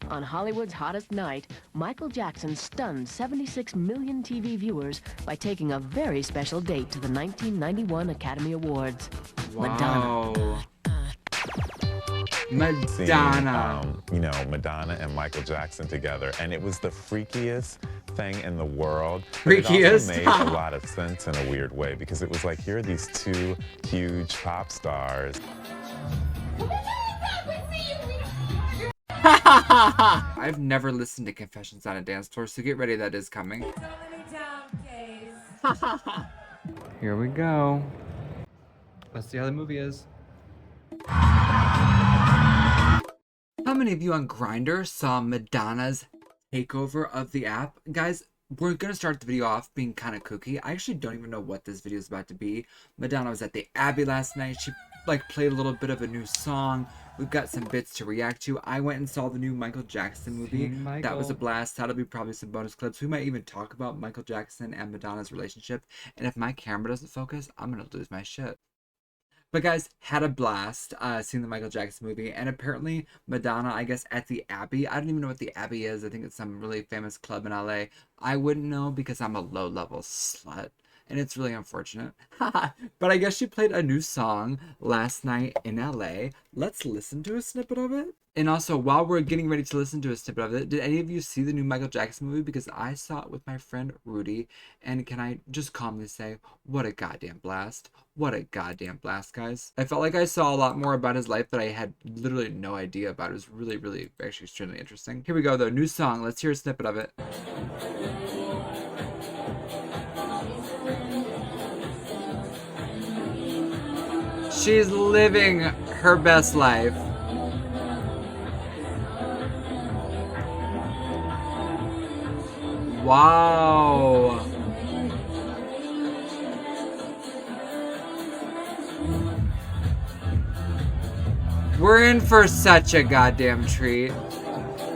On Hollywood's hottest night, Michael Jackson stunned 76 million TV viewers by taking a very special date to the 1991 Academy Awards. Madonna. Wow. Madonna. Seeing, Madonna and Michael Jackson together, and it was the freakiest thing in the world. But it also made a lot of sense in a weird way, because it was like, here are these two huge pop stars. I've never listened to Confessions on a Dance Floor, so get ready, that is coming. Here we go. Let's see how the movie is. How many of you on GRINDR saw Madonna's takeover of the app? Guys, we're gonna start the video off being kind of kooky. I actually don't even know what this video is about to be. Madonna was at the Abbey last night. She played a little bit of a new song. We've got some bits to react to. I went and saw the new Michael Jackson movie. That was a blast. That'll be probably some bonus clips. We might even talk about Michael Jackson and Madonna's relationship. And if my camera doesn't focus, I'm gonna lose my shit. But guys, had a blast seeing the Michael Jackson movie, and apparently Madonna, I guess, at the Abbey. I don't even know what the Abbey is. I think it's some really famous club in LA. I wouldn't know because I'm a low-level slut, and it's really unfortunate. But I guess she played a new song last night in LA. Let's listen to a snippet of it. And also, while we're getting ready to listen to a snippet of it, did any of you see the new Michael Jackson movie? Because I saw it with my friend Rudy, and can I just calmly say, what a goddamn blast. What a goddamn blast, guys. I felt like I saw a lot more about his life that I had literally no idea about. It was really, really, actually extremely interesting. Here we go, though. New song. Let's hear a snippet of it. She's living her best life. Wow. We're in for such a goddamn treat.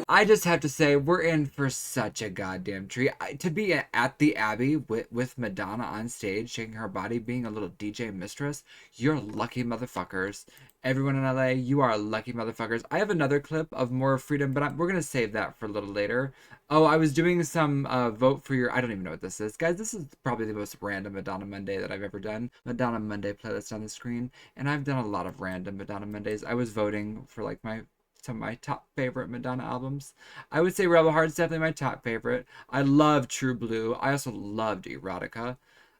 I just have to say, we're in for such a goddamn treat. To be at the Abbey with Madonna on stage, shaking her body, being a little DJ mistress, you're lucky motherfuckers. Everyone in LA, you are lucky motherfuckers. I have another clip of more freedom, but we're going to save that for a little later. Oh, I was doing some vote for your... I don't even know what this is. Guys, this is probably the most random Madonna Monday that I've ever done. Madonna Monday playlist on the screen. And I've done a lot of random Madonna Mondays. I was voting for like some of my top favorite Madonna albums. I would say Rebel Heart's definitely my top favorite. I love True Blue. I also loved Erotica.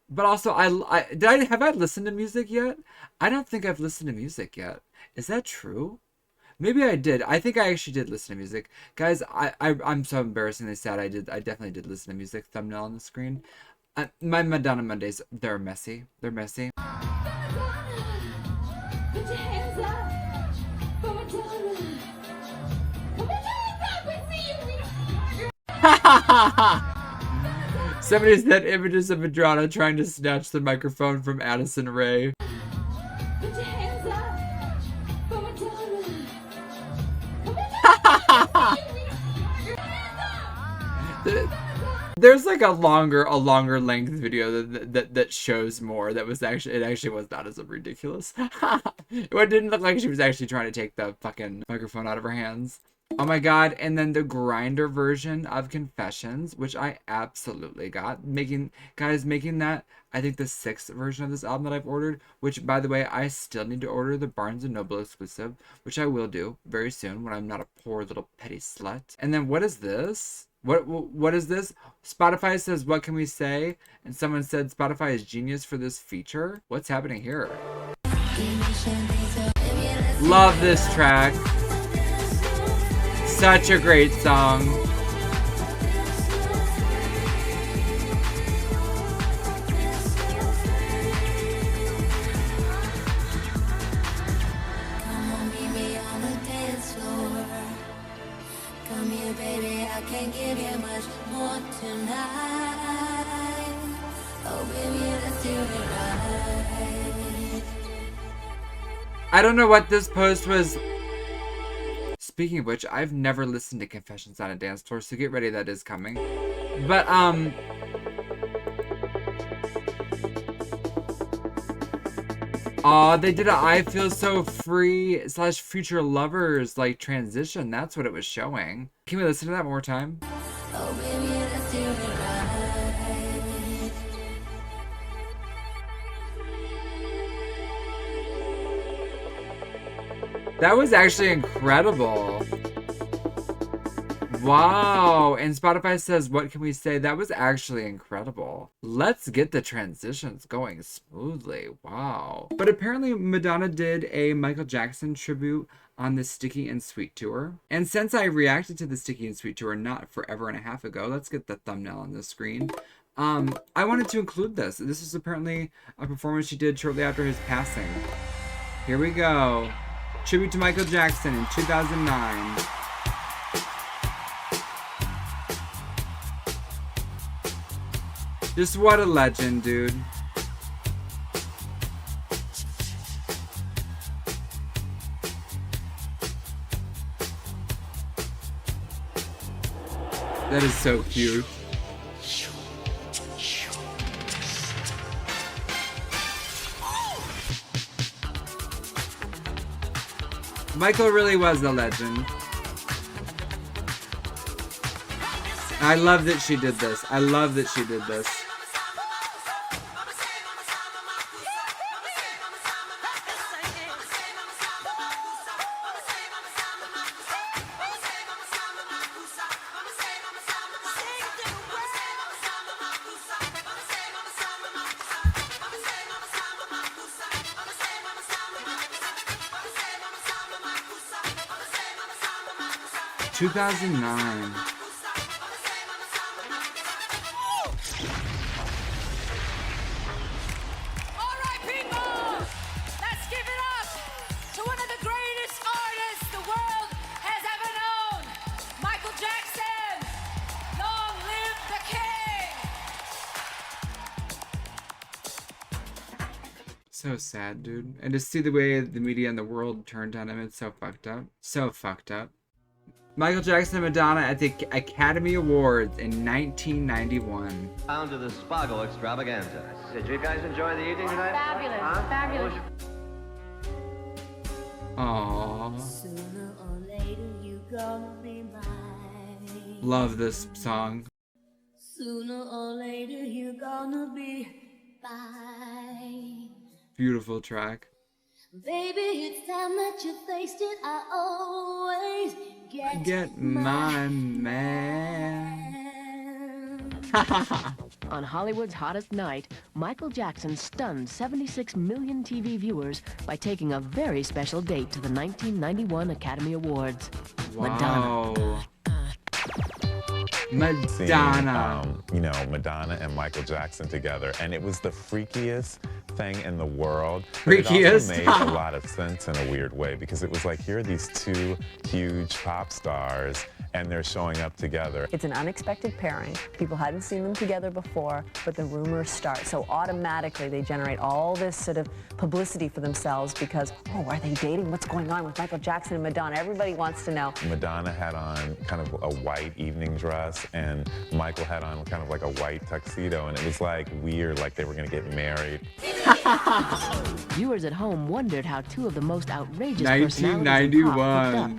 But also, have I listened to music yet? I don't think I've listened to music yet. Is that true? Maybe I did. I think I actually did listen to music. Guys, I'm so embarrassingly sad. I definitely did listen to music. Thumbnail on the screen. My Madonna Mondays, they're messy. They're messy. Somebody said images of Madonna trying to snatch the microphone from Addison Rae. There's like a longer length video that shows more. It actually was not as ridiculous. It didn't look like she was actually trying to take the fucking microphone out of her hands. Oh my god, and then the GRINDR version of Confessions, which I absolutely got. Making that, I think, the 6th version of this album that I've ordered, which, by the way, I still need to order the Barnes & Noble exclusive, which I will do very soon when I'm not a poor little petty slut. And then what is this? What is this? Spotify says, what can we say? And someone said Spotify is genius for this feature. What's happening here? Love this track. Such a great song. Come on, meet me on the dance floor. Come here, baby, I can't give you much more tonight. Oh, baby, let's do it right. I don't know what this post was. Speaking of which, I've never listened to Confessions on a Dance Floor, so get ready, that is coming. But, Aw, they did a I Feel So Free / Future Lovers like transition. That's what it was showing. Can we listen to that one more time? Oh, baby, let's do it right. That was actually incredible. Wow. And Spotify says, what can we say? That was actually incredible. Let's get the transitions going smoothly. Wow. But apparently Madonna did a Michael Jackson tribute on the Sticky and Sweet tour. And since I reacted to the Sticky and Sweet tour not forever and a half ago, let's get the thumbnail on the screen. I wanted to include this. This is apparently a performance she did shortly after his passing. Here we go. Tribute to Michael Jackson in 2009. Just what a legend, dude. That is so cute. Michael really was a legend. I love that she did this. I love that she did this. In 2009. So sad, dude. And to see the way the media and the world turned on him, it's so fucked up. So fucked up. Michael Jackson and Madonna at the Academy Awards in 1991. On to the Spago extravaganza. Did you guys enjoy the evening tonight? Fabulous, fabulous. Aww. Sooner or later, you gonna be mine. Love this song. Sooner or later, you gonna be mine. Beautiful track. Baby, it's time that you faced it. I always Get my man. On Hollywood's hottest night, Michael Jackson stunned 76 million TV viewers by taking a very special date to the 1991 Academy Awards. Madonna. Wow. Madonna. Seeing, Madonna and Michael Jackson together, and it was the freakiest thing in the world. But it also made a lot of sense in a weird way, because it was like, here are these two huge pop stars and they're showing up together. It's an unexpected pairing. People hadn't seen them together before, but the rumors start. So automatically they generate all this sort of publicity for themselves because, oh, are they dating? What's going on with Michael Jackson and Madonna? Everybody wants to know. Madonna had on kind of a white evening dress and Michael had on kind of like a white tuxedo, and it was like weird, like they were gonna get married. Viewers at home wondered how two of the most outrageous 1991. personalities in pop hooked up.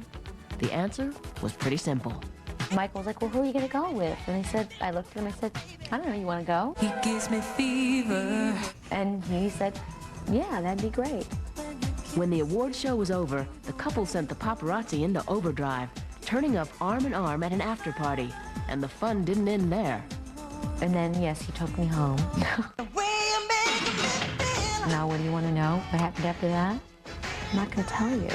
The answer was pretty simple. Michael was like, well, who are you going to go with? And I looked at him, I said, I don't know, you want to go? He gives me fever. And he said, yeah, that'd be great. When the award show was over, the couple sent the paparazzi into overdrive, turning up arm in arm at an after party. And the fun didn't end there. And then, yes, he took me home. Now, what do you want to know? What happened after that? I'm not going to tell you.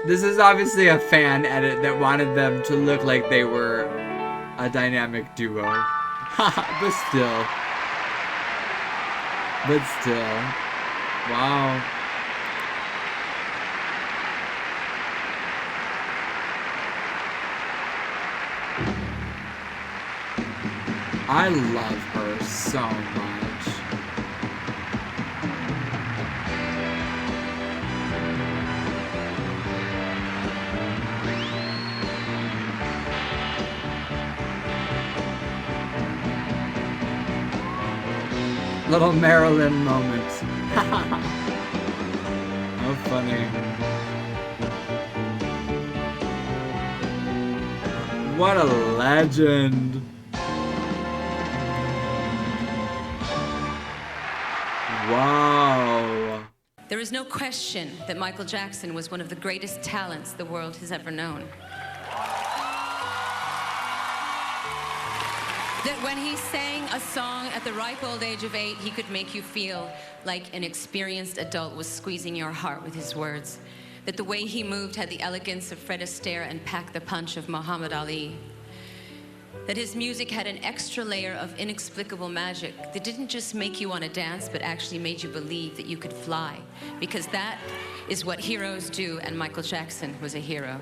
This is obviously a fan edit that wanted them to look like they were a dynamic duo. But still. Wow. I love her so much. Little Marilyn moment. How funny. What a legend. Wow. There is no question that Michael Jackson was one of the greatest talents the world has ever known. That when he sang a song at the ripe old age of 8, he could make you feel like an experienced adult was squeezing your heart with his words. That the way he moved had the elegance of Fred Astaire and packed the punch of Muhammad Ali. That his music had an extra layer of inexplicable magic that didn't just make you want to dance, but actually made you believe that you could fly. Because that is what heroes do, and Michael Jackson was a hero.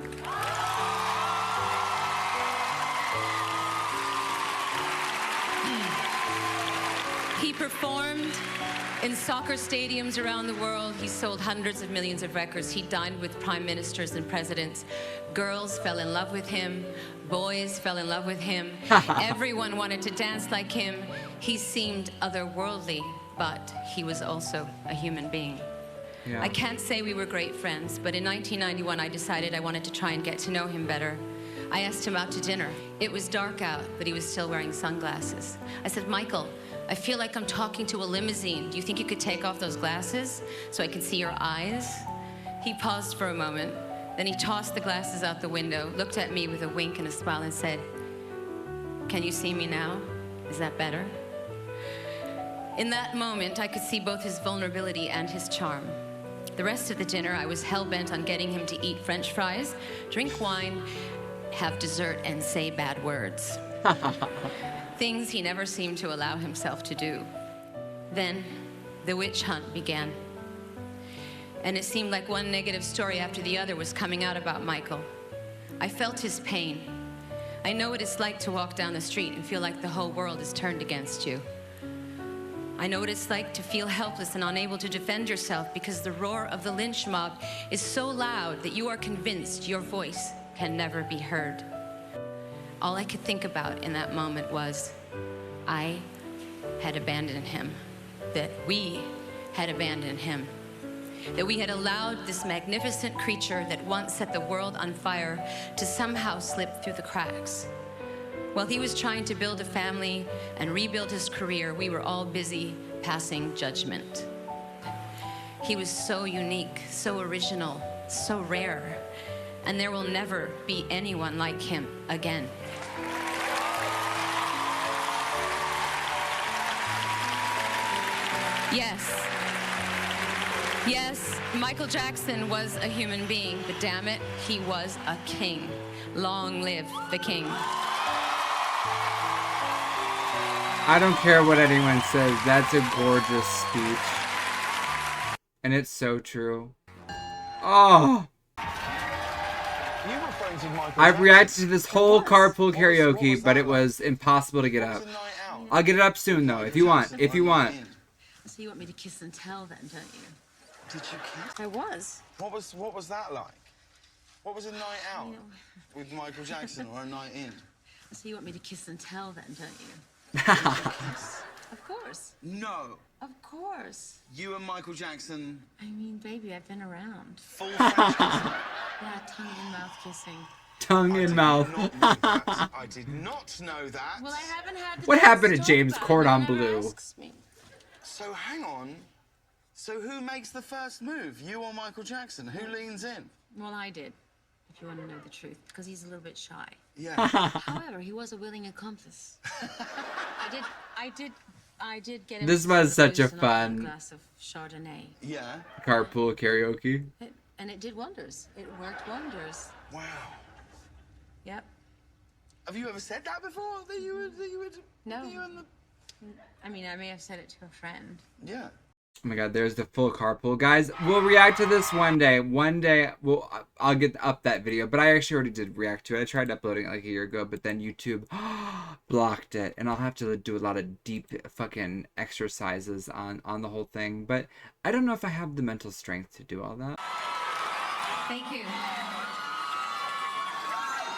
He performed in soccer stadiums around the world. He sold hundreds of millions of records. He dined with prime ministers and presidents. Girls fell in love with him. Boys fell in love with him. Everyone wanted to dance like him. He seemed otherworldly, but he was also a human being. Yeah. I can't say we were great friends, but in 1991, I decided I wanted to try and get to know him better. I asked him out to dinner. It was dark out, but he was still wearing sunglasses. I said, Michael, I feel like I'm talking to a limousine. Do you think you could take off those glasses so I can see your eyes? He paused for a moment. Then he tossed the glasses out the window, looked at me with a wink and a smile and said, can you see me now? Is that better? In that moment, I could see both his vulnerability and his charm. The rest of the dinner, I was hell-bent on getting him to eat French fries, drink wine, have dessert, and say bad words. Things he never seemed to allow himself to do. Then, the witch hunt began. And it seemed like one negative story after the other was coming out about Michael. I felt his pain. I know what it's like to walk down the street and feel like the whole world is turned against you. I know what it's like to feel helpless and unable to defend yourself because the roar of the lynch mob is so loud that you are convinced your voice can never be heard. All I could think about in that moment was I had abandoned him, that we had abandoned him, that we had allowed this magnificent creature that once set the world on fire to somehow slip through the cracks. While he was trying to build a family and rebuild his career, we were all busy passing judgment. He was so unique, so original, so rare, and there will never be anyone like him again. Yes, Michael Jackson was a human being, but damn it, he was a king. Long live the king. I don't care what anyone says, that's a gorgeous speech. And it's so true. Oh! I've reacted to this whole carpool karaoke, but it was impossible to get up. I'll get it up soon though, if you want. So you want me to kiss and tell then, don't you? Did you kiss? I was. What was that like? What was a night out with Michael Jackson or a night in? So you want me to kiss and tell then, don't you? Kiss? Of course. No. Of course. You and Michael Jackson. I mean, baby, I've been around. Full French kissing. Yeah, tongue in mouth kissing. Tongue in mouth. I did not know that. Well, I haven't had the What happened to talk James about it. Cordon No one Bleu? asks me. So hang on. So who makes the first move? You or Michael Jackson? Who leans in? Well, I did, if you want to know the truth, because he's a little bit shy. Yeah. However, he was a willing accomplice. I did get him. This was such a fun glass of Chardonnay. Yeah. carpool karaoke. And it did wonders. It worked wonders. Wow. Yep. Have you ever said that before? That you would? No. You and the... I mean, I may have said it to a friend. Yeah. Oh my god, there's the full carpool. Guys, we'll react to this one day. One day, I'll get up that video. But I actually already did react to it. I tried uploading it like a year ago, but then YouTube blocked it. And I'll have to do a lot of deep fucking exercises on the whole thing. But I don't know if I have the mental strength to do all that. Thank you.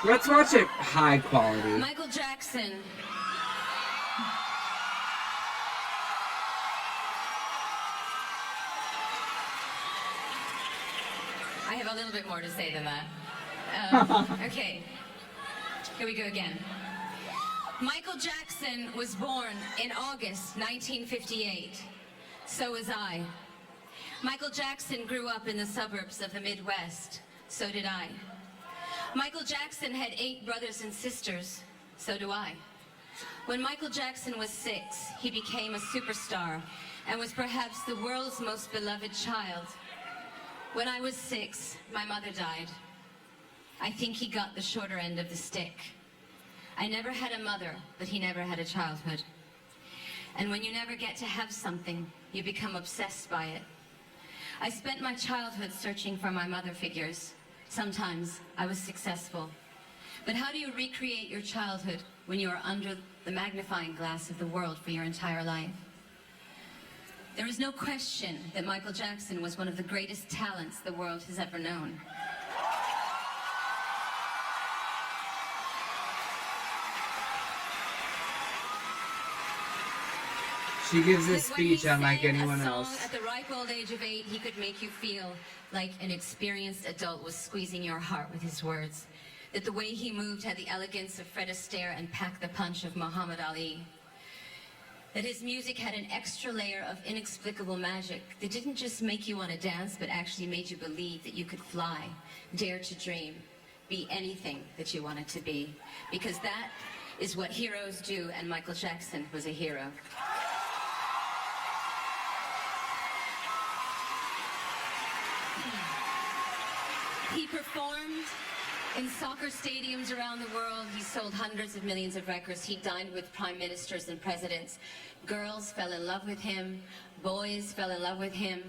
Let's watch it high quality. Michael Jackson. I have a little bit more to say than that. Okay, here we go again. Michael Jackson was born in August 1958. So was I. Michael Jackson grew up in the suburbs of the Midwest. So did I. Michael Jackson had 8 brothers and sisters. So do I. When Michael Jackson was 6, he became a superstar and was perhaps the world's most beloved child. When I was 6, my mother died. I think he got the shorter end of the stick. I never had a mother, but he never had a childhood. And when you never get to have something, you become obsessed by it. I spent my childhood searching for my mother figures. Sometimes I was successful. But how do you recreate your childhood when you are under the magnifying glass of the world for your entire life? There is no question that Michael Jackson was one of the greatest talents the world has ever known. She gives a speech unlike anyone else. At the ripe old age of 8, he could make you feel like an experienced adult was squeezing your heart with his words. That the way he moved had the elegance of Fred Astaire and packed the punch of Muhammad Ali. That his music had an extra layer of inexplicable magic that didn't just make you want to dance, but actually made you believe that you could fly, dare to dream, be anything that you wanted to be. Because that is what heroes do, and Michael Jackson was a hero. He performed in soccer stadiums around the world. He sold hundreds of millions of records. He dined with prime ministers and presidents. Girls fell in love with him. Boys fell in love with him.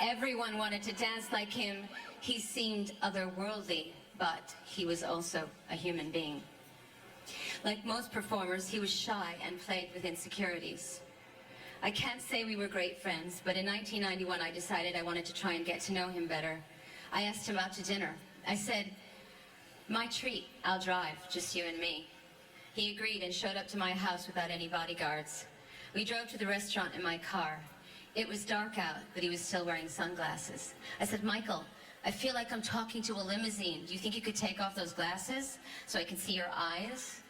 Everyone wanted to dance like him. He seemed otherworldly, but he was also a human being. Like most performers, he was shy and played with insecurities. I can't say we were great friends, but in 1991 I decided I wanted to try and get to know him better. I asked him out to dinner. I said, "My treat, I'll drive, just you and me." He agreed and showed up to my house without any bodyguards. We drove to the restaurant in my car. It was dark out, but he was still wearing sunglasses. I said, "Michael, I feel like I'm talking to a limousine. Do you think you could take off those glasses so I can see your eyes?"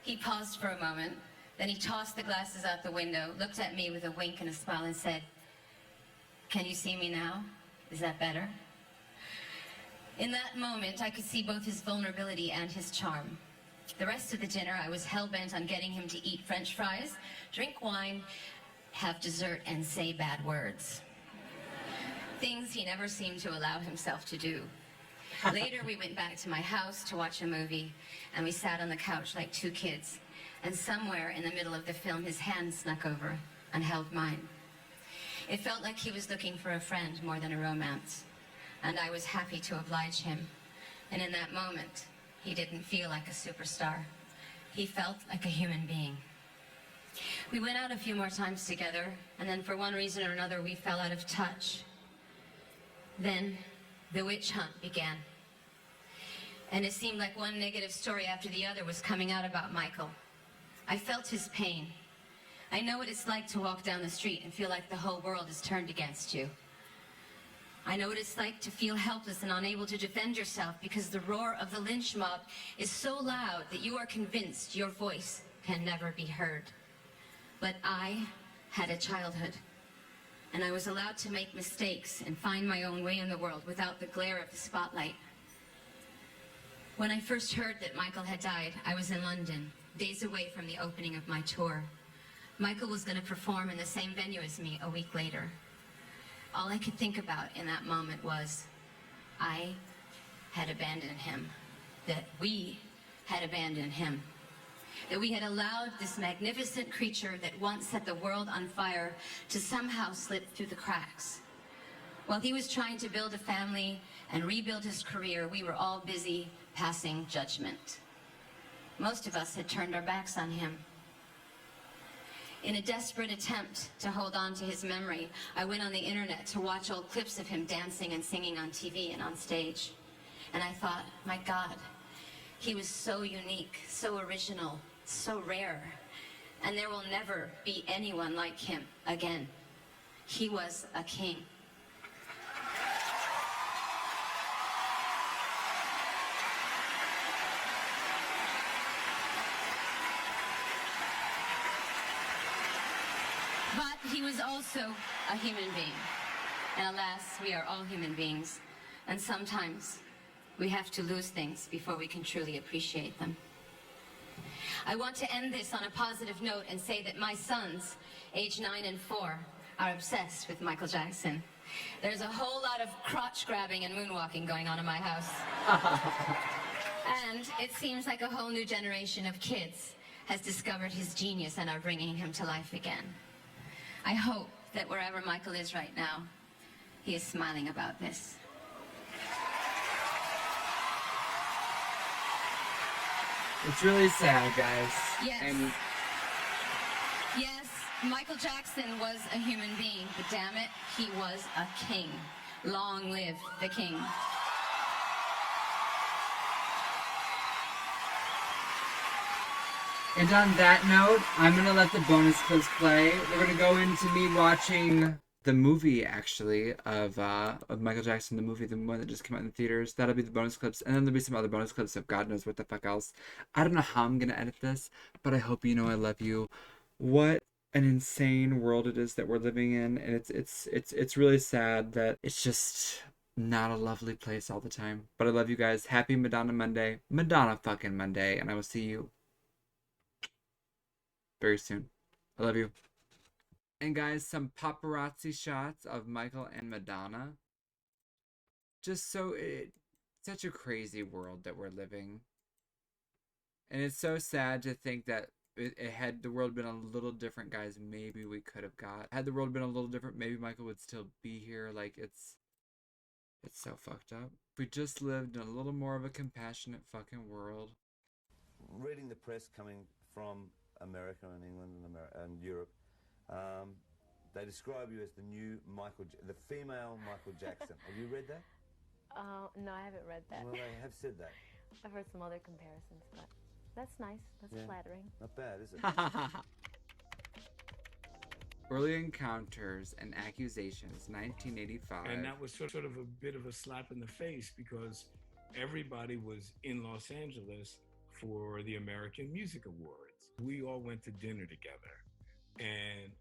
He paused for a moment. Then he tossed the glasses out the window, looked at me with a wink and a smile and said, "Can you see me now? Is that better?" In that moment, I could see both his vulnerability and his charm. The rest of the dinner, I was hell-bent on getting him to eat French fries, drink wine, have dessert, and say bad words. Things he never seemed to allow himself to do. Later, we went back to my house to watch a movie, and we sat on the couch like 2 kids. And somewhere in the middle of the film, his hand snuck over and held mine. It felt like he was looking for a friend more than a romance. And I was happy to oblige him. And in that moment, he didn't feel like a superstar. He felt like a human being. We went out a few more times together, and then for one reason or another, we fell out of touch. Then, the witch hunt began. And it seemed like one negative story after the other was coming out about Michael. I felt his pain. I know what it's like to walk down the street and feel like the whole world is turned against you. I know what it's like to feel helpless and unable to defend yourself because the roar of the lynch mob is so loud that you are convinced your voice can never be heard. But I had a childhood, and I was allowed to make mistakes and find my own way in the world without the glare of the spotlight. When I first heard that Michael had died, I was in London, days away from the opening of my tour. Michael was going to perform in the same venue as me a week later. All I could think about in that moment was, I had abandoned him, that we had abandoned him, that we had allowed this magnificent creature that once set the world on fire to somehow slip through the cracks. While he was trying to build a family and rebuild his career, we were all busy passing judgment. Most of us had turned our backs on him. In a desperate attempt to hold on to his memory, I went on the internet to watch old clips of him dancing and singing on TV and on stage. And I thought, my God, he was so unique, so original, so rare. And there will never be anyone like him again. He was a king. he was also a human being. And alas, we are all human beings. And sometimes we have to lose things before we can truly appreciate them. I want to end this on a positive note and say that my sons, age 9 and 4, are obsessed with Michael Jackson. There's a whole lot of crotch grabbing and moonwalking going on in my house. And it seems like a whole new generation of kids has discovered his genius and are bringing him to life again. I hope that wherever Michael is right now, he is smiling about this. It's really sad, guys. Yes. And Yes, Michael Jackson was a human being, but damn it, he was a king. Long live the king. And on that note, I'm going to let the bonus clips play. We're going to go into me watching the movie, actually, of Michael Jackson, the movie, the one that just came out in the theaters. That'll be the bonus clips. And then there'll be some other bonus clips of God knows what the fuck else. I don't know how I'm going to edit this, but I hope you know I love you. What an insane world it is that we're living in. And it's really sad that it's just not a lovely place all the time. But I love you guys. Happy Madonna Monday. Madonna fucking Monday. And I will see you very soon. I love you. And guys, some paparazzi shots of Michael and Madonna. Just such a crazy world that we're living. And it's so sad to think that had the world been a little different, guys, maybe we could have had the world been a little different, maybe Michael would still be here. Like, it's so fucked up. If we just lived in a little more of a compassionate fucking world. Reading the press coming from America and England and Europe, they describe you as the new the female Michael Jackson. Have you read that? No, I haven't read that. Well, they have said that. I've heard some other comparisons, but that's nice. That's flattering. Not bad, is it? Early Encounters and Accusations, 1985. And that was sort of a bit of a slap in the face because everybody was in Los Angeles for the American Music Awards. We all went to dinner together, and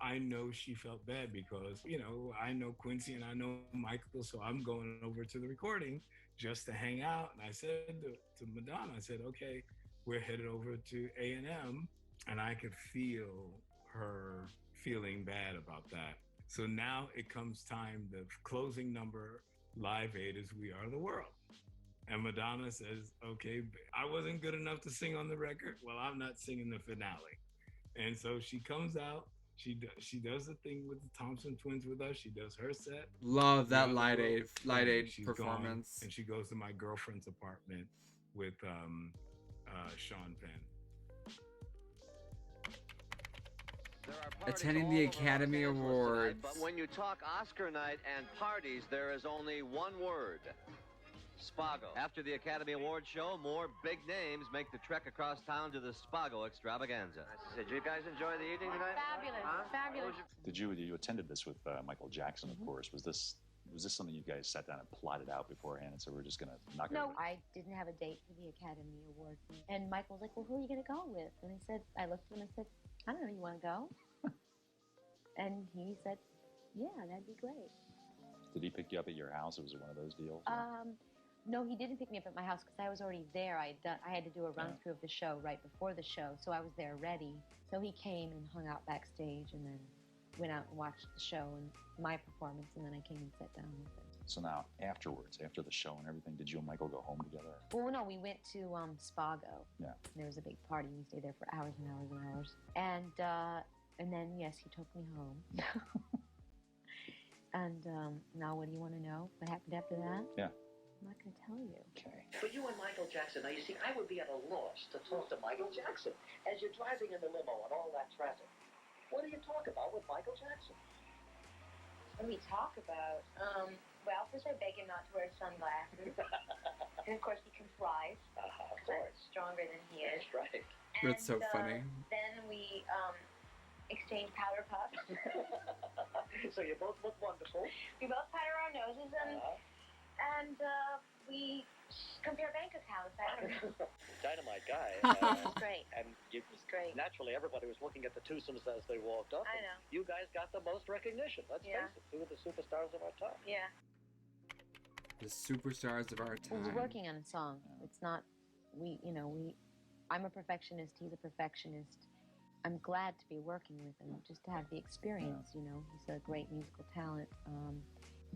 I know she felt bad because, you know, I know Quincy and I know Michael, so I'm going over to the recording just to hang out. And I said to Madonna, I said, okay, we're headed over to A&M, and I could feel her feeling bad about that. So now it comes time, the closing number, Live Aid is We Are the World. And Madonna says, okay, I wasn't good enough to sing on the record. Well, I'm not singing the finale. And so she comes out, she does the thing with the Thompson twins with us. She does her set. Love that Light Aid performance. Gone, and she goes to my girlfriend's apartment with Sean Penn. Attending the Academy Awards. Tonight, but when you talk Oscar night and parties, there is only one word. Spago. After the Academy Awards show, more big names make the trek across town to the Spago extravaganza. Did you guys enjoy the evening tonight? Fabulous, fabulous. Did you attended this with Michael Jackson, of course. Was this something you guys sat down and plotted out beforehand and said we're just gonna knock it? No, I didn't have a date for the Academy Awards. And Michael was like, well, who are you gonna go with? And I looked at him and I said, I don't know, you wanna go? And he said, yeah, that'd be great. Did he pick you up at your house, or was it one of those deals? No, he didn't pick me up at my house because I was already there. I had to do a run through of the show right before the show, so I was there ready. So he came and hung out backstage, and then went out and watched the show and my performance, and then I came and sat down with him. So now, afterwards, after the show and everything, did you and Michael go home together? Well, no, we went to Spago. Yeah. There was a big party. We stayed there for hours and hours and hours. And then, yes, he took me home. And now what do you want to know? What happened after that? Yeah. I'm not going to tell you. Okay. But you and Michael Jackson, now you see, I would be at a loss to talk to Michael Jackson. As you're driving in the limo and all that traffic, what do you talk about with Michael Jackson? What do we talk about? Well, first I beg him not to wear sunglasses. And of course he can fly. Of course. I'm stronger than he is. That's right. That's so funny. Then we exchange powder puffs. So you both look wonderful. We both powder our noses and we Compare bank accounts. Dynamite guy. He's great. And He's great. Naturally, everybody was looking at the twosomes as they walked up. I know. You guys got the most recognition. Let's face it. Two of the superstars of our time. Yeah. The superstars of our time. We're working on a song. It's not, I'm a perfectionist, he's a perfectionist. I'm glad to be working with him, just to have the experience, He's a great musical talent.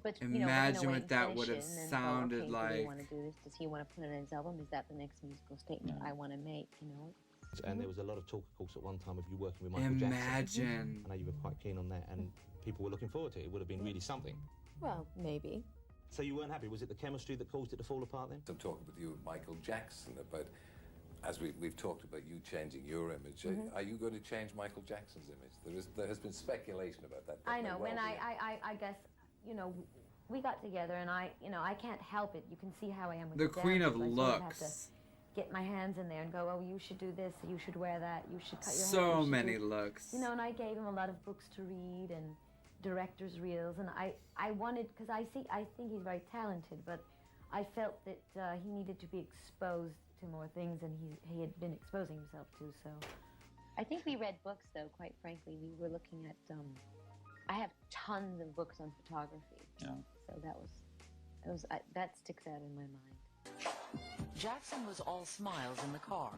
But, imagine what that would have then, sounded like. Does he want to do this? Does he want to put it on his album? Is that the next musical statement I want to make, And there was a lot of talk, of course, at one time of you working with Michael Jackson. I know you were quite keen on that, and people were looking forward to it. It would have been really something. Well, maybe. So you weren't happy? Was it the chemistry that caused it to fall apart then? I'm talking with you and Michael Jackson about, as we've talked about you changing your image. Are you going to change Michael Jackson's image? There has been speculation about that. I know. When I guess, we got together, and I can't help it. You can see how I am with the queen of looks. I have to get my hands in there and go, oh, you should do this, you should wear that, you should cut your hair. So many looks. And I gave him a lot of books to read and director's reels, and I wanted, because I think he's very talented, but I felt that he needed to be exposed to more things than he had been exposing himself to. So I think we read books, though, quite frankly. We were looking at I have tons of books on photography. Yeah. So that sticks out in my mind. Jackson was all smiles in the car,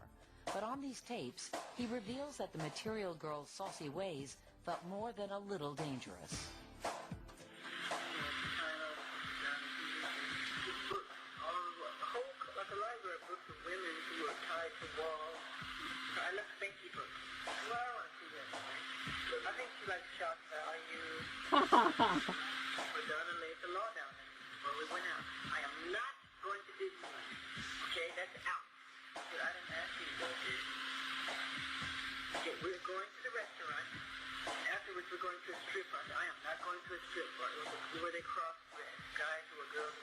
but on these tapes he reveals that the Material Girl's saucy ways felt more than a little dangerous. Like a library of books of women who were tied to walls. I left Spanky books. Well, I want to see that. I think she likes shots that I use. Madonna laid the law down when we went out. I am not going to Disneyland. Okay, that's out. But I didn't ask you to go to. Okay, we're going to the restaurant. Afterwards, we're going to a strip bar. I am not going to a strip bar. Where they cross guys who are girls.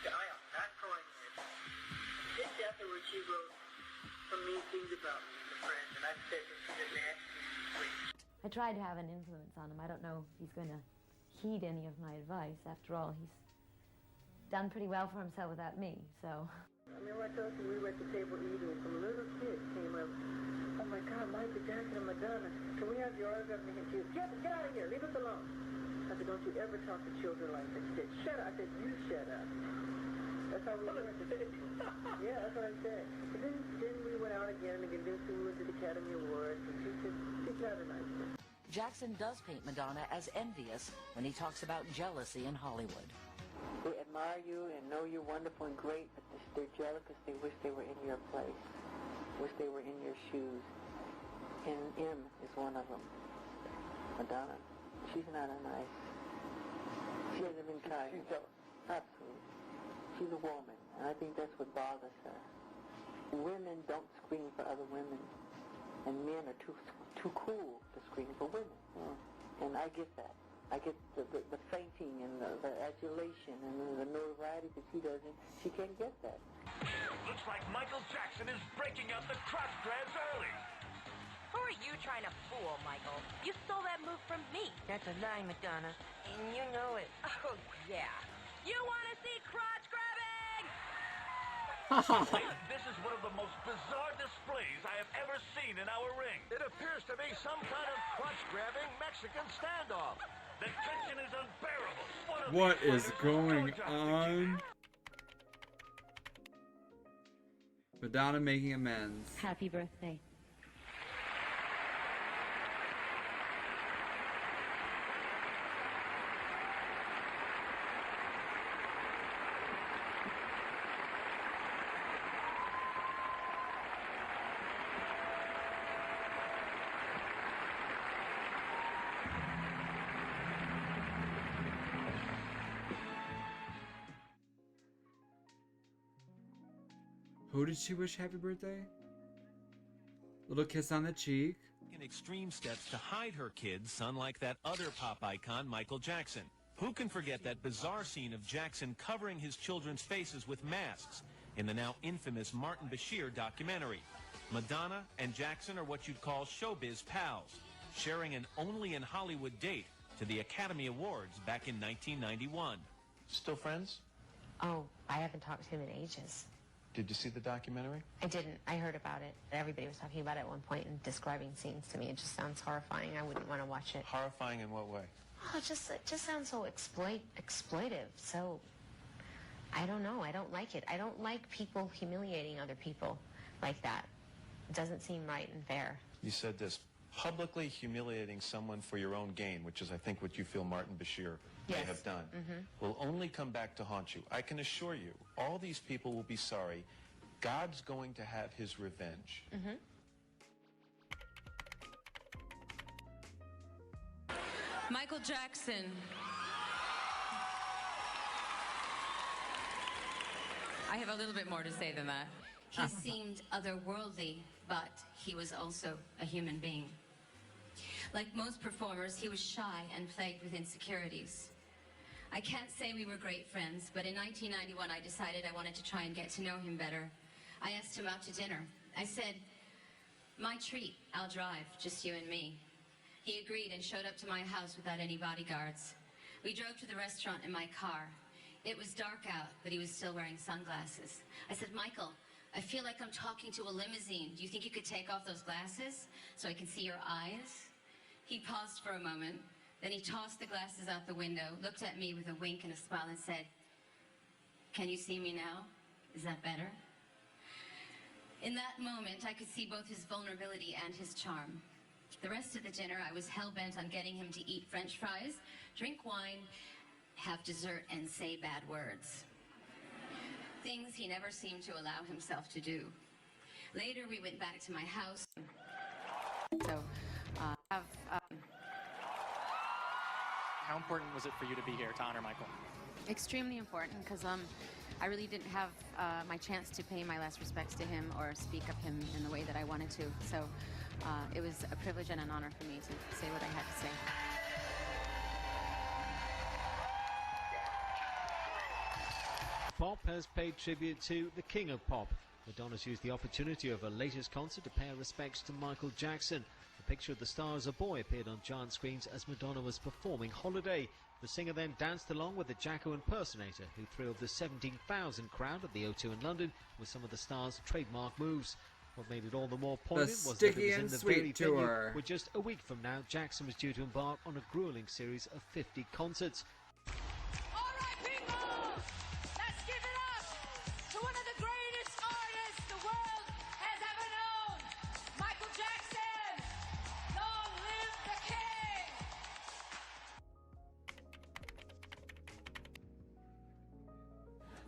I am not going there. Just afterwards, she wrote some mean things about me and the friends, and I said that she's a nasty witch. I tried to have an influence on him. I don't know if he's going to heed any of my advice. After all, he's done pretty well for himself without me, so. I remember I told you we were at the table eating, and some little kid came up. Oh my God, Michael Jackson and Madonna. Can we have your autograph? And she said, get out of here, leave us alone. I said, don't you ever talk to children like that. She said, shut up. I said, you shut up. That's how we went. Yeah, that's what I said. But then we went out again, and then we went to the Academy Awards, and she's not a nice one. Jackson does paint Madonna as envious when he talks about jealousy in Hollywood. They admire you and know you're wonderful and great, but they're jealous because they wish they were in your place, wish they were in your shoes. And M is one of them. Madonna, she's not a nice. She hasn't been kind. Absolutely. She's a woman, and I think that's what bothers her. Women don't scream for other women, and men are too cool to scream for women. And I get that. I get the fainting and the adulation and the notoriety that she doesn't. She can't get that. Looks like Michael Jackson is breaking out the crotch grabs early. Who are you trying to fool, Michael? You stole that move from me. That's a lie, Madonna. And you know it. Oh, yeah. You want to see crotch grabbing? This is one of the most bizarre displays I have ever seen in our ring. It appears to be some kind of crotch-grabbing Mexican standoff. The tension is unbearable. What is going on? Madonna making amends. Happy birthday. Who did she wish happy birthday? Little kiss on the cheek. In extreme steps to hide her kids, unlike that other pop icon, Michael Jackson. Who can forget that bizarre scene of Jackson covering his children's faces with masks in the now infamous Martin Bashir documentary? Madonna and Jackson are what you'd call showbiz pals, sharing an only in Hollywood date to the Academy Awards back in 1991. Still friends? Oh, I haven't talked to him in ages. Did you see the documentary? I didn't. I heard about it. Everybody was talking about it at one point and describing scenes to me. It just sounds horrifying. I wouldn't want to watch it. Horrifying in what way? Oh, it just sounds so exploitive. So, I don't know. I don't like it. I don't like people humiliating other people like that. It doesn't seem right and fair. You said this, publicly humiliating someone for your own gain, which is, I think, what you feel Martin Bashir may have done, will only come back to haunt you. I can assure you, all these people will be sorry. God's going to have his revenge. Michael Jackson. I have a little bit more to say than that. He seemed otherworldly, but he was also a human being. Like most performers, he was shy and plagued with insecurities. I can't say we were great friends, but in 1991 I decided I wanted to try and get to know him better. I asked him out to dinner. I said, "My treat, I'll drive, just you and me." He agreed and showed up to my house without any bodyguards. We drove to the restaurant in my car. It was dark out, but he was still wearing sunglasses. I said, "Michael, I feel like I'm talking to a limousine. Do you think you could take off those glasses so I can see your eyes?" He paused for a moment, then he tossed the glasses out the window, looked at me with a wink and a smile and said, "Can you see me now? Is that better?" In that moment, I could see both his vulnerability and his charm. The rest of the dinner, I was hell-bent on getting him to eat French fries, drink wine, have dessert, and say bad words. Things he never seemed to allow himself to do. Later, we went back to my house. So, how important was it for you to be here to honor Michael? Extremely important, because I really didn't have my chance to pay my last respects to him or speak of him in the way that I wanted to. So it was a privilege and an honor for me to say what I had to say. Pop has paid tribute to the King of Pop. Madonna's used the opportunity of her latest concert to pay her respects to Michael Jackson. A picture of the star as a boy appeared on giant screens as Madonna was performing Holiday. The singer then danced along with the Jacko impersonator, who thrilled the 17,000 crowd at the O2 in London with some of the star's trademark moves. What made it all the more poignant was that it was in the very venue where just a week from now Jackson was due to embark on a grueling series of 50 concerts.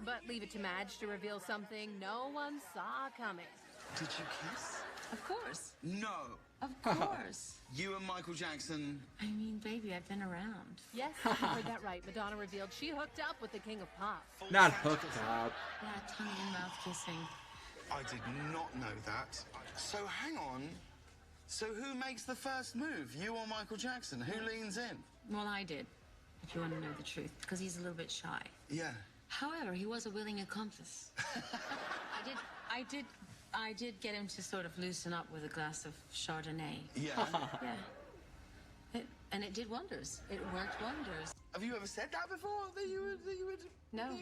But leave it to Madge to reveal something no one saw coming. Did you kiss? Of course. No. Of course. You and Michael Jackson. I mean, baby, I've been around. Yes, you heard that right. Madonna revealed she hooked up with the King of Pop. Not hooked up. Yeah, tongue-in-mouth kissing. I did not know that. So hang on. So who makes the first move? You or Michael Jackson? Who leans in? Well, I did, if you want to know the truth, because he's a little bit shy. Yeah. However, he was a willing accomplice. I did get him to sort of loosen up with a glass of Chardonnay. Yeah. Yeah. And it did wonders. It worked wonders. Have you ever said that before? That you would No.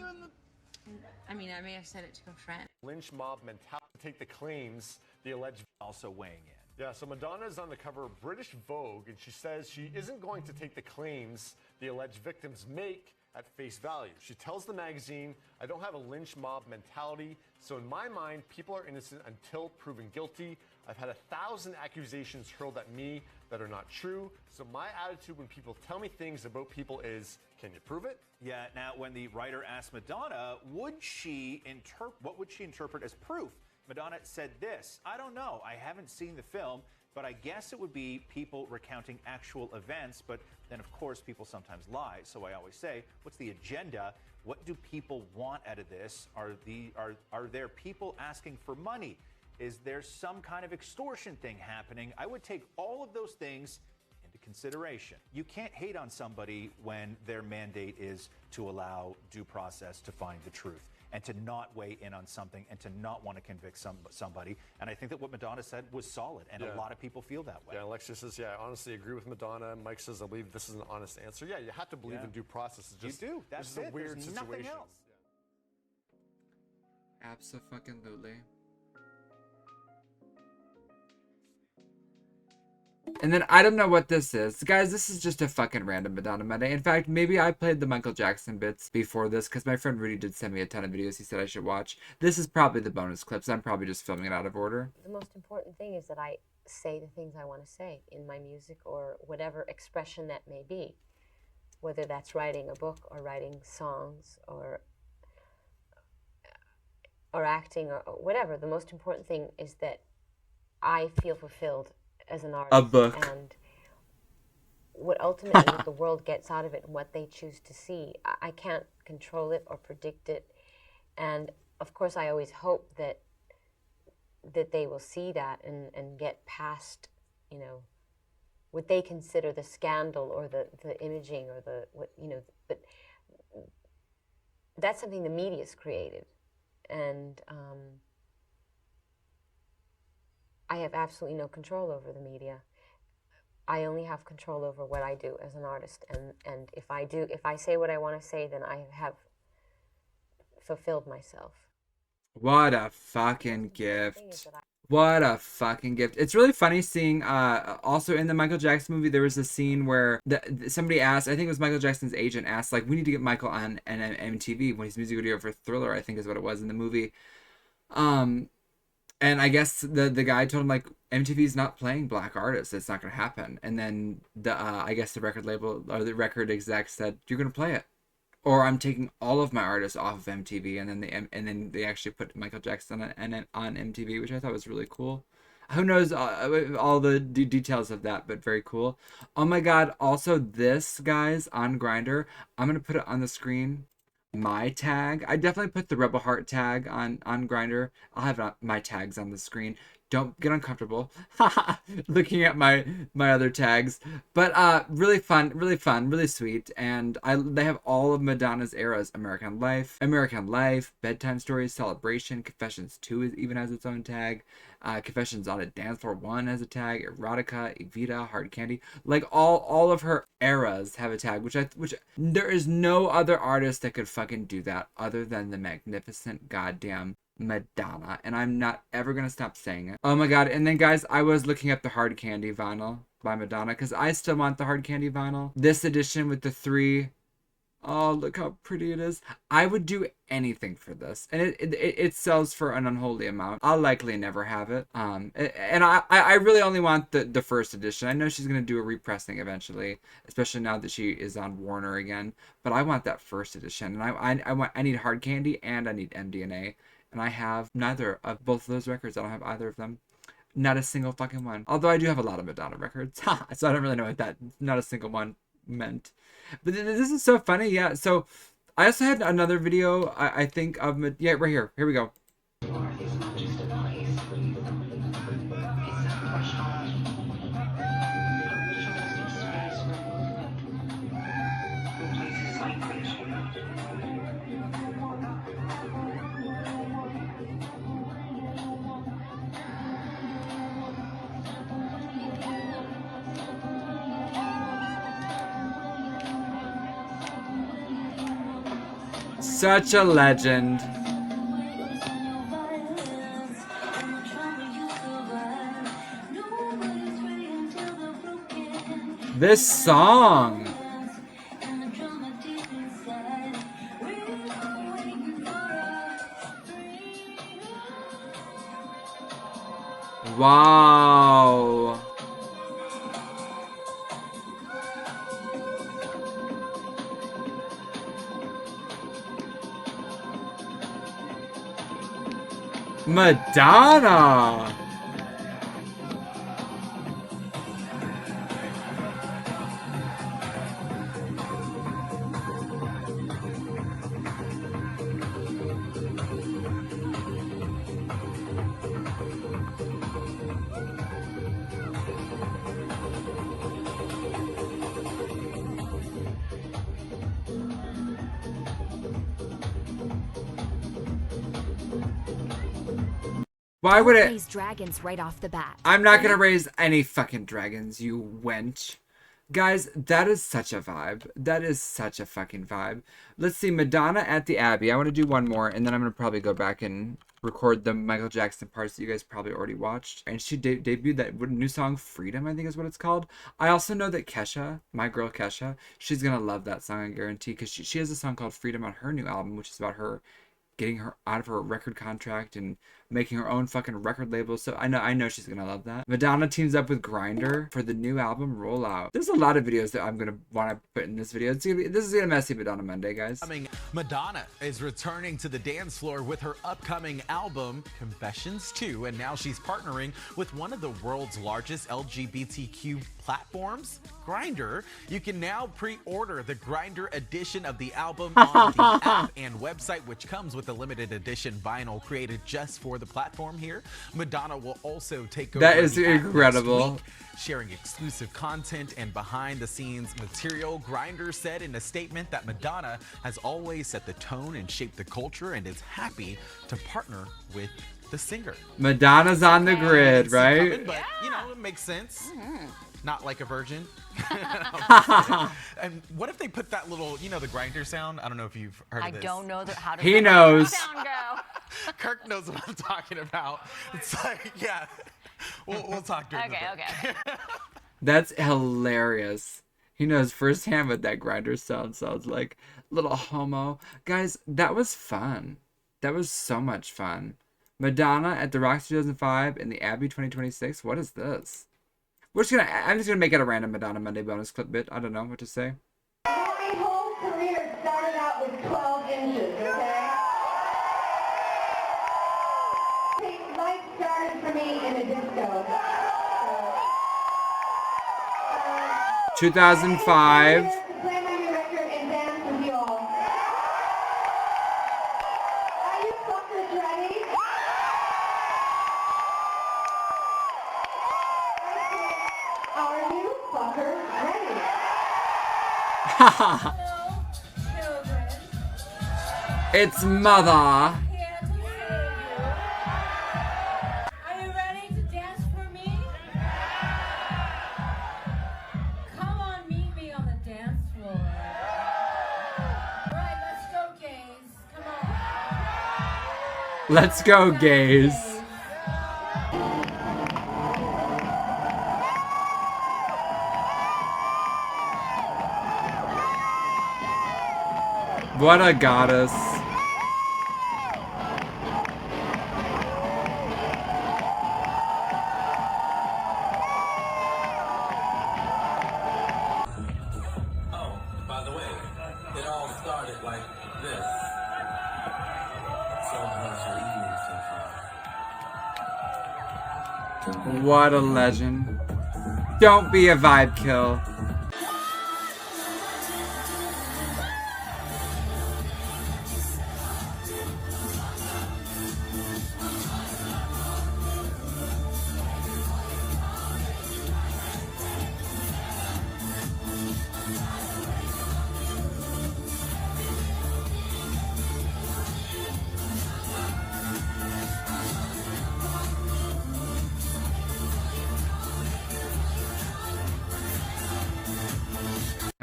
I mean, I may have said it to a friend. Lynch mob mentality to take the claims the alleged also weighing in. Yeah, so Madonna is on the cover of British Vogue, and she says she isn't going to take the claims the alleged victims make at face value. She tells the magazine, "I don't have a lynch mob mentality, so in my mind, people are innocent until proven guilty. I've had 1,000 accusations hurled at me that are not true, so my attitude when people tell me things about people is, can you prove it?" Yeah, now when the writer asked Madonna, what would she interpret as proof? Madonna said this, "I don't know, I haven't seen the film, but I guess it would be people recounting actual events, but then of course people sometimes lie, so I always say, what's the agenda? What do people want out of this? Are there people asking for money? Is there some kind of extortion thing happening? I would take all of those things into consideration." You can't hate on somebody when their mandate is to allow due process to find the truth and to not weigh in on something and to not want to convict somebody. And I think that what Madonna said was solid, and a lot of people feel that way. Yeah, Alexia says, yeah, I honestly agree with Madonna. Mike says, I believe this is an honest answer. Yeah, you have to believe in due process. It's just, you do. That's this is a weird There's situation. nothing else. Abso-fucking-lutely. And then I don't know what this is. Guys, this is just a fucking random Madonna meta. In fact, maybe I played the Michael Jackson bits before this because my friend Rudy did send me a ton of videos he said I should watch. This is probably the bonus clips. I'm probably just filming it out of order. The most important thing is that I say the things I want to say in my music or whatever expression that may be. Whether that's writing a book or writing songs or acting or whatever. The most important thing is that I feel fulfilled as an artist. A book. And what ultimately what the world gets out of it and what they choose to see, I can't control it or predict it. And of course I always hope that they will see that and get past, you know, what they consider the scandal or the imaging or the, what, you know, but that's something the media's created. And I have absolutely no control over the media. I only have control over what I do as an artist. And if I say what I want to say, then I have fulfilled myself. What a fucking gift. What a fucking gift. It's really funny seeing, also in the Michael Jackson movie, there was a scene where somebody asked, I think it was Michael Jackson's agent asked, like, we need to get Michael on MTV when his music video for Thriller, I think is what it was in the movie. And I guess the guy told him, like, MTV's not playing black artists. It's not going to happen. And then I guess the record label or the record exec said, you're going to play it. Or I'm taking all of my artists off of MTV. And then they actually put Michael Jackson on MTV, which I thought was really cool. Who knows all the details of that, but very cool. Oh my God. Also this, guys, on GRINDR, I'm going to put it on the screen. My tag. I definitely put the Rebel Heart tag on GRINDR. I'll have my tags on the screen. Don't get uncomfortable looking at my other tags. But really fun, really sweet. And they have all of Madonna's eras. American Life, Bedtime Stories, Celebration, Confessions 2 even has its own tag. Confessions on a Dance Floor 1 has a tag. Erotica, Evita, Hard Candy. Like all of her eras have a tag, which there is no other artist that could fucking do that other than the magnificent goddamn Madonna. And I'm not ever gonna stop saying it. Oh my God. And then guys, I was looking up the Hard Candy vinyl by Madonna because I still want the Hard Candy vinyl. This edition with the 3. Oh, look how pretty it is. I would do anything for this. And it sells for an unholy amount. I'll likely never have it. And I really only want the first edition. I know she's going to do a repressing eventually, especially now that she is on Warner again. But I want that first edition. And I need Hard Candy and I need MDNA. And I have neither of both of those records. I don't have either of them. Not a single fucking one. Although I do have a lot of Madonna records. So I don't really know what that not a single one meant. But this is so funny. Yeah. So I also had another video, I think, of... Yeah, right here. Here we go. Such a legend. This song. Wow. Madonna! Why would it? Dragons right off the bat. I'm not gonna raise any fucking dragons, you wench. Guys, that is such a vibe. That is such a fucking vibe. Let's see, Madonna at the Abbey. I want to do one more, and then I'm going to probably go back and record the Michael Jackson parts that you guys probably already watched. And she debuted that new song, Freedom, I think is what it's called. I also know that Kesha, my girl Kesha, she's going to love that song, I guarantee, because she has a song called Freedom on her new album, which is about her getting her out of her record contract and making her own fucking record label. So I know she's gonna love that. Madonna teams up with GRINDR for the new album Rollout. There's a lot of videos that I'm gonna want to put in this video. This is gonna messy Madonna Monday, guys. Madonna is returning to the dance floor with her upcoming album Confessions 2, and now she's partnering with one of the world's largest LGBTQ platforms, GRINDR. You can now pre-order the GRINDR edition of the album on the app and website, which comes with a limited edition vinyl created just for the platform here. Madonna will also take over. That is the app incredible. next week, sharing exclusive content and behind-the-scenes material. GRINDR said in a statement that Madonna has always set the tone and shaped the culture and is happy to partner with the singer. Madonna's on the grid, right? Coming, but, you know, it makes sense. Not like a virgin. And what if they put that little, you know, the GRINDR sound? I don't know if you've heard of this. I don't know how to. He knows. Sound go. Kirk knows what I'm talking about. It's like, yeah. We'll talk during the break. Okay. That's hilarious. He knows firsthand what that GRINDR sounds like. Little homo. Guys, that was fun. That was so much fun. Madonna at the Rocks 2005 and the Abbey 2026. What is this? I'm just gonna make it a random Madonna Monday bonus clip bit. I don't know what to say. My whole career started out with 12 inches, okay? Life started for me in a disco. 2005. Play my new record and dance with you all. Are you fuckers ready? Are you fuckers ready? It's Mother. Are you ready to dance for me? Come on, meet me on the dance floor. Right, let's go, gays. Come on. Let's go, gays. What a goddess. Oh, by the way, it all started like this. So how's your evening so far? What a legend. Don't be a vibe kill.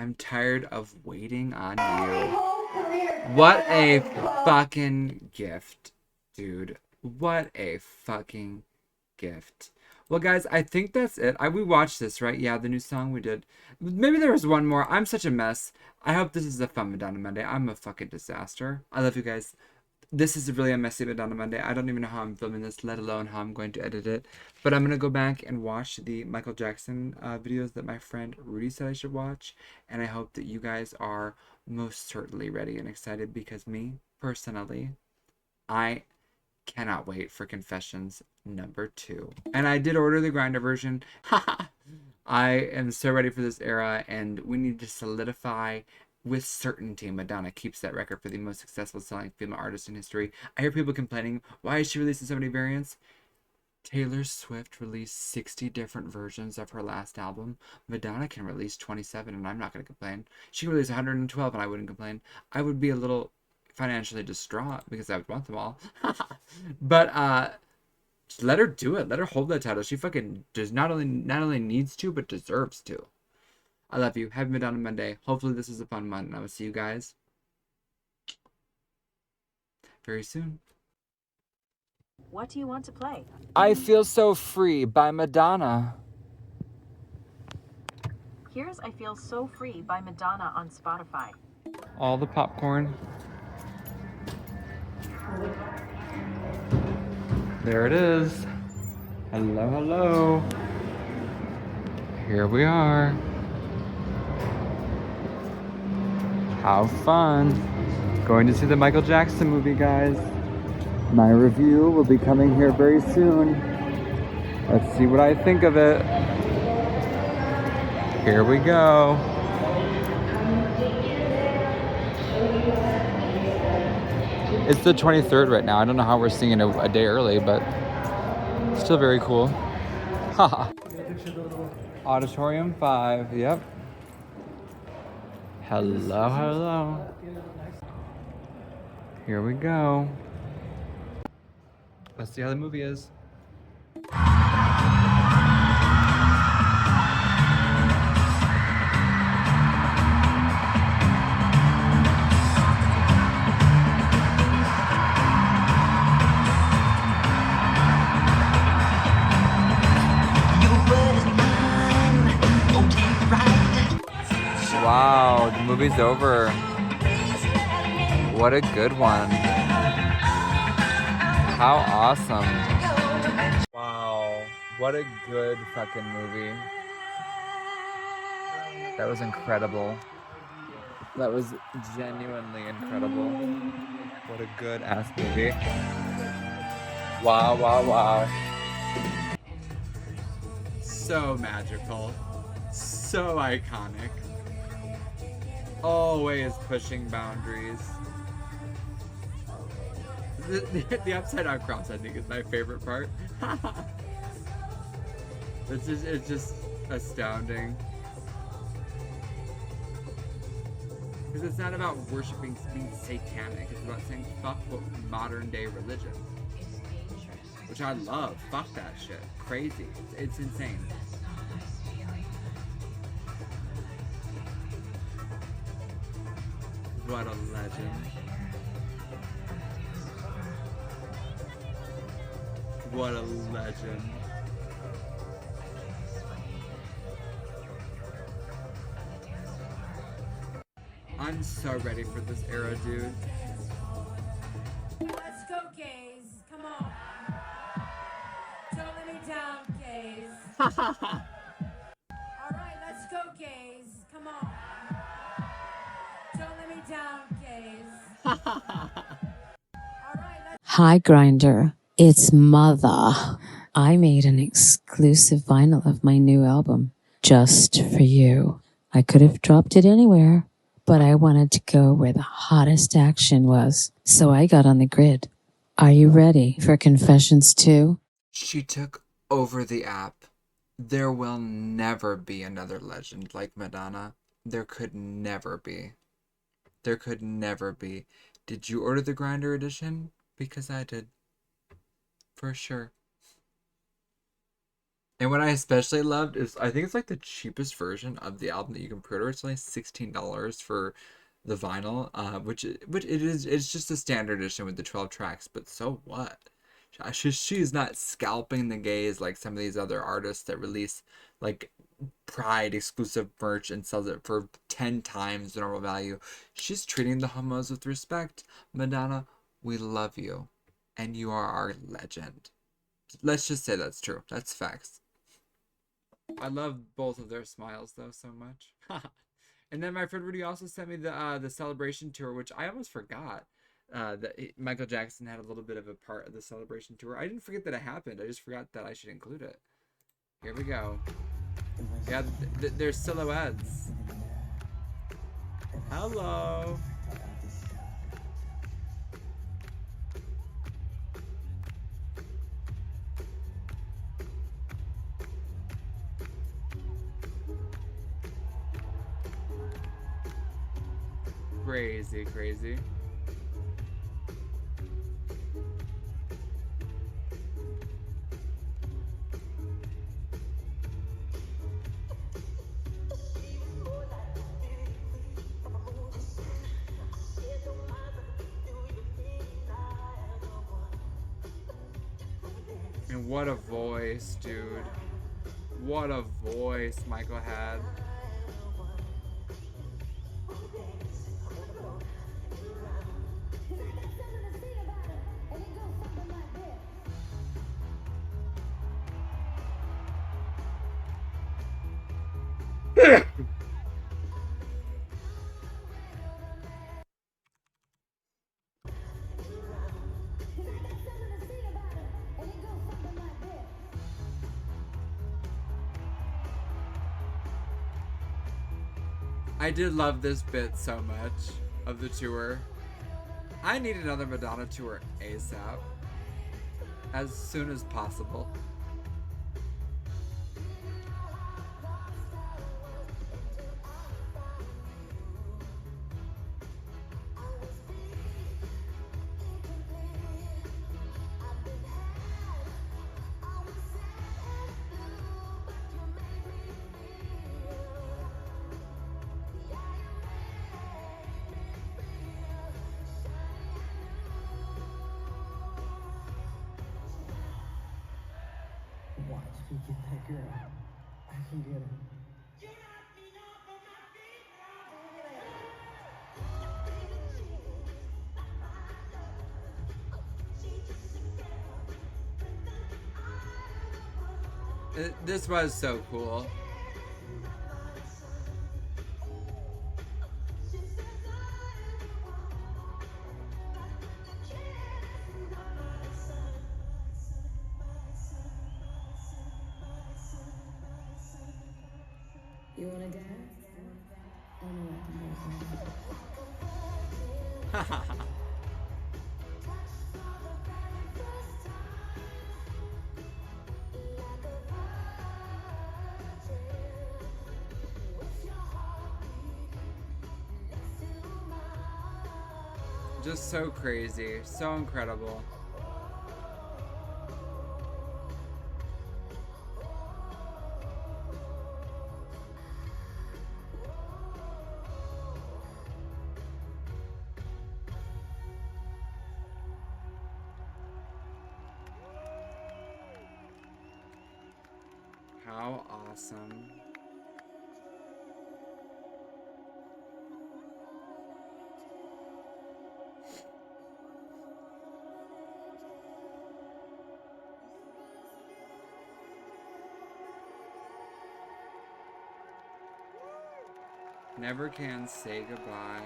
I'm tired of waiting on you. What a fucking gift, dude. What a fucking gift. Well, guys, I think that's it. We watched this, right? Yeah, the new song we did. Maybe there was one more. I'm such a mess. I hope this is a fun Madonna Monday. I'm a fucking disaster. I love you guys. This is really a messy Madonna Monday. I don't even know how I'm filming this, let alone how I'm going to edit it. But I'm going to go back and watch the Michael Jackson videos that my friend Rudy said I should watch. And I hope that you guys are most certainly ready and excited, because me, personally, I cannot wait for Confessions #2. And I did order the GRINDR version. I am so ready for this era, and we need to solidify with certainty Madonna keeps that record for the most successful selling female artist in history. I hear people complaining, why is she releasing so many variants? Taylor Swift released 60 different versions of her last album. Madonna can release 27, and I'm not going to complain. She can release 112, and I wouldn't complain. I would be a little financially distraught because I would want them all. But just let her do it. Let her hold that title. She fucking does not only needs to, but deserves to. I love you. Happy Madonna Monday. Hopefully this was a fun one, and I will see you guys very soon. What do you want to play? I Feel So Free by Madonna. Here's I Feel So Free by Madonna on Spotify. All the popcorn. There it is. Hello, hello. Here we are. How fun. Going to see the Michael Jackson movie, guys. My review will be coming here very soon. Let's see what I think of it. Here we go. It's the 23rd right now. I don't know how we're seeing it a day early, but still very cool. Haha. Auditorium 5, yep. Hello, hello. Here we go. Let's see how the movie is. Wow, the movie's over. What a good one. How awesome. Wow, what a good fucking movie. That was incredible. That was genuinely incredible. What a good ass movie. Wow, wow, wow. So magical. So iconic. Always pushing boundaries. The upside down cross, I think, is my favorite part. It's just astounding. Because it's not about worshiping being satanic. It's about saying fuck what modern day religion. Which I love. Fuck that shit. Crazy. It's insane. What a legend. What a legend. I'm so ready for this era, dude. Let's go, gays. Come on. Don't let me down, gays. All right, let's go, gays. Come on. Don't let me down, gays. All right, let's... Hi, GRINDR. It's Mutha. I made an exclusive vinyl of my new album just for you. I could have dropped it anywhere, but I wanted to go where the hottest action was, so I got on the grid. Are you ready for Confessions 2? She took over the app. There will never be another legend like Madonna. There could never be. There could never be. Did you order the GRINDR edition? Because I did. For sure. And what I especially loved is, I think it's like the cheapest version of the album that you can pre-order. It's only $16 for the vinyl, which it's just a standard edition with the 12 tracks. But so what? She's not scalping the gays like some of these other artists that release like Pride exclusive merch and sells it for 10 times the normal value. She's treating the homos with respect. Madonna, we love you. And you are our legend. Let's just say that's true. That's facts. I love both of their smiles though so much. And then my friend Rudy also sent me the Celebration tour, which I almost forgot. That Michael Jackson had a little bit of a part of the Celebration tour. I didn't forget that it happened. I just forgot that I should include it. Here we go. Yeah, there's silhouettes. Hello. Crazy, crazy. And what a voice, dude. What a voice Michael had. I did love this bit so much of the tour. I need another Madonna tour ASAP. As soon as possible. Watch me get that girl. I can get her. This was so cool. You wanna dance? I know I can make it. Just so crazy, so incredible. How awesome. Never can say goodbye.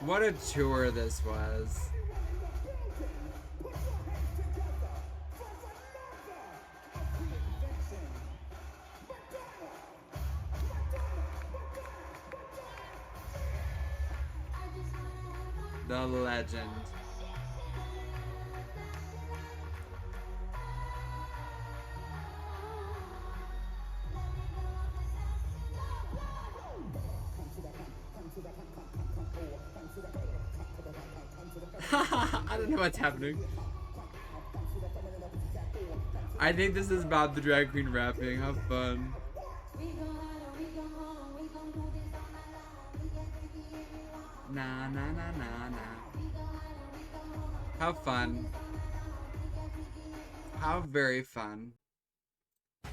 What a tour this was. The legend. I don't know what's happening. I think this is about the drag queen rapping. How fun. Na na na na na. How fun. How very fun.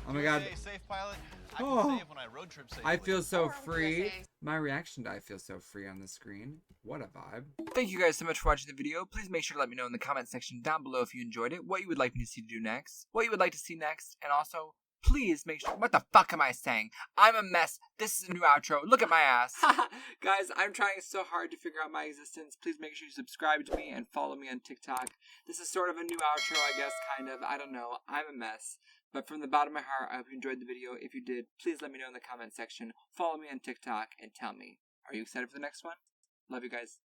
Oh my god. Safe pilot. I Oh, can save when I road trip safely. I feel so free. My reaction to I feel so free on the screen. What a vibe. Thank you guys so much for watching the video. Please make sure to let me know in the comment section down below if you enjoyed it, what you would like me to see do next, what you would like to see next, and also please make sure. What the fuck am I saying? I'm a mess. This is a new outro. Look at my ass. Guys, I'm trying so hard to figure out my existence. Please make sure you subscribe to me and follow me on TikTok. This is sort of a new outro, I guess, kind of. I don't know. I'm a mess. But from the bottom of my heart, I hope you enjoyed the video. If you did, please let me know in the comment section. Follow me on TikTok and tell me. Are you excited for the next one? Love you guys.